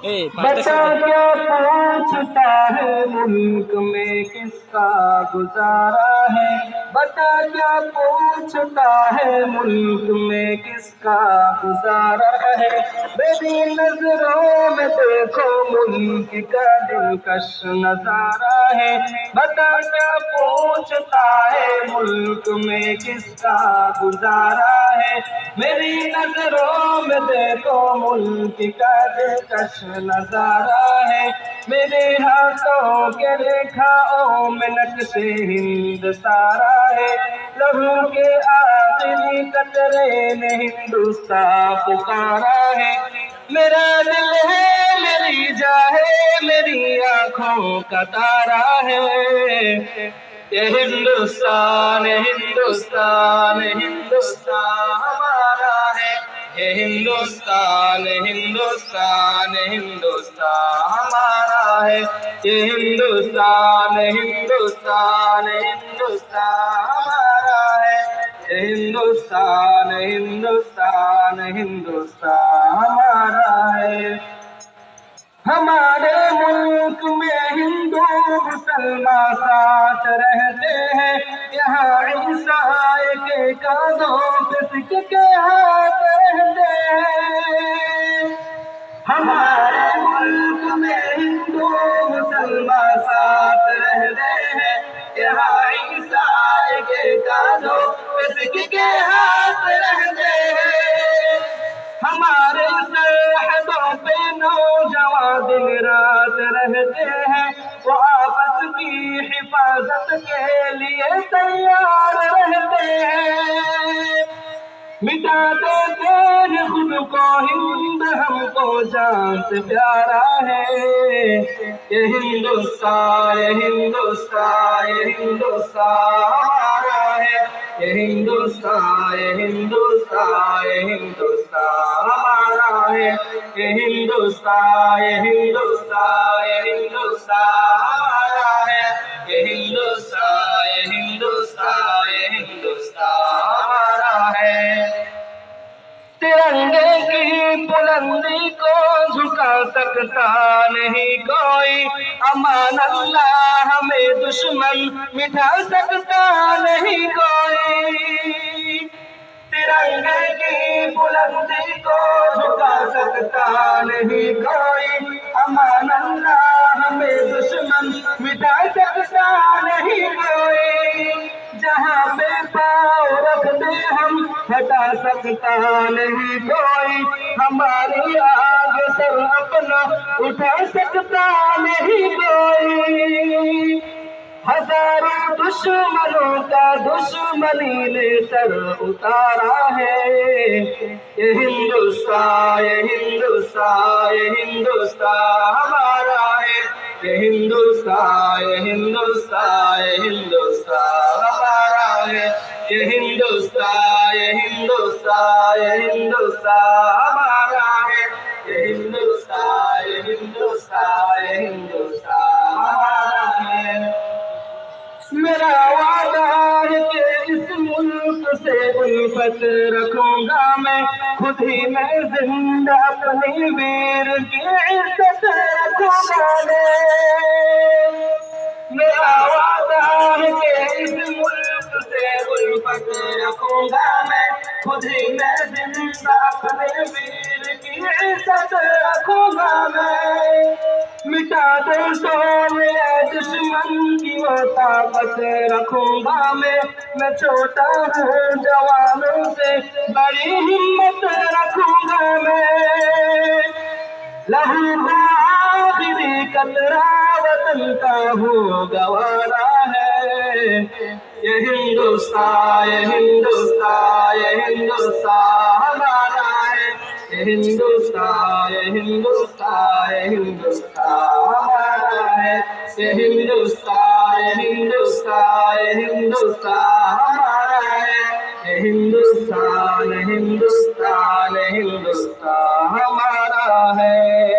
بتا کیا پوچھتا ہے ملک میں کس کا گزارا ہے، بتا کیا پوچھتا ہے ملک میں کس کا گزارا ہے، میری نظروں میں دیکھو ملک کا دلکش نظارہ ہے، بتا کیا پوچھتا ہے ملک میں کس کا گزارا ہے، میری نظروں میں دیکھو ملک کا دلکش نظارہ ہے، میرے ہاتھوں کے ریکھاؤں میں نقش ہند سارا ہے، لہو کے آخری قطرے نے ہندوستان پکارا ہے، میرا دل ہے میری جان ہے میری آنکھوں کا تارا ہے، یہ ہندوستان ہندوستان ہندوستان ہمارا ہے، یہ ہندوستان ہندوستان ہندوستان ہمارا ہے، یہ ہندوستان ہندوستان ہندوستان ہمارا ہے، یہ ہندوستان ہندوستان ہندوستان ہمارا ہے، ہمارے ملک میں ہندو مسلمان ساتھ رہتے ہیں، یہاں عیسائی کے کاندھوں پہ سکھ کے ہاتھ رہتے ہیں، ہمارے ملک میں ہندو مسلمان ساتھ رہتے ہیں، یہاں عیسائی کے کاندھوں پہ سکھ کے ہاتھ رہتے ہیں، ہمارے سرحدوں پہ نوجوان دن رات رہتے ہیں، وہ آپس کی حفاظت کے لیے تیار رہتے ہیں، مٹا دیتے ہیں خود کو ہند ہم کو جان سے پیارا ہے، یہ ہندوستان ہندوستان ہندوستان ہمارا ہے، یہ ہندوستان ہندوستان ہندوستان ہمارا ہے، یہ ہندوستان ہندوستان ہندوستان ہمارا ہے، یہ ہندوستان ہندوستان ہندوستان ہمارا ہے، ترنگے کی بلندی کو جھکا سکتا نہیں کوئی، امان اللہ ہمیں دشمن مٹا سکتا نہیں کوئی، ترنگے کی بلندی کو جھکا سکتا نہیں کوئی، امان اللہ ہمیں دشمن مٹا سکتا نہیں کوئی، جہاں پہ پاؤں رکھ دے ہم ہٹا سکتا نہیں کوئی، ہماری آگ سر اپنا اٹھا سکتا نہیں کوئی، ہزاروں دشمنوں کا دشمنی نے سر اتارا ہے، یہ ہندوستان یہ ہندوستان یہ ہندوستان ہمارا ہے، یہ ہندوستان یہ ہندوستان یہ ہندوستان ہمارا ہے، یہ ہندوستان یہ ہندوستان یہ ہندوستان ہمارا ہے، یہ ہندوستان یہ ہندوستان یہ ہندوستان ہمارا ہے، میرا وعدہ ہے کہ اس ملک سے الفت رکھوں گا میں، خود ہی میں زندہ اپنی ویر کی عزت رکھوں گا میں، میرا وعدہ ہے کہ اس ملک سے الفت رکھوں گا میں، خود ہی میں زندہ اپنے ویر کی عزت رکھوں گا میں، مٹا دے تو میرے دشمن کی وہ طاقت رکھوں گا میں چھوٹا ہوں جوانوں سے بڑی ہمت رکھوں گا میں، لہو کا آخری قطرہ وطن کا ہو گوارا ہے، یہ ہندوستان یہ ہندوستان یہ ہندوستان ہمارا ہے، یہ ہندوستان یہ ہندوستان یہ ہندوستان ہمارا ہے، یہ ہندوستان یہ ہندوستان یہ ہندوستان ہمارا ہے، یہ ہندوستان ہندوستان ہندوستان ہمارا ہے۔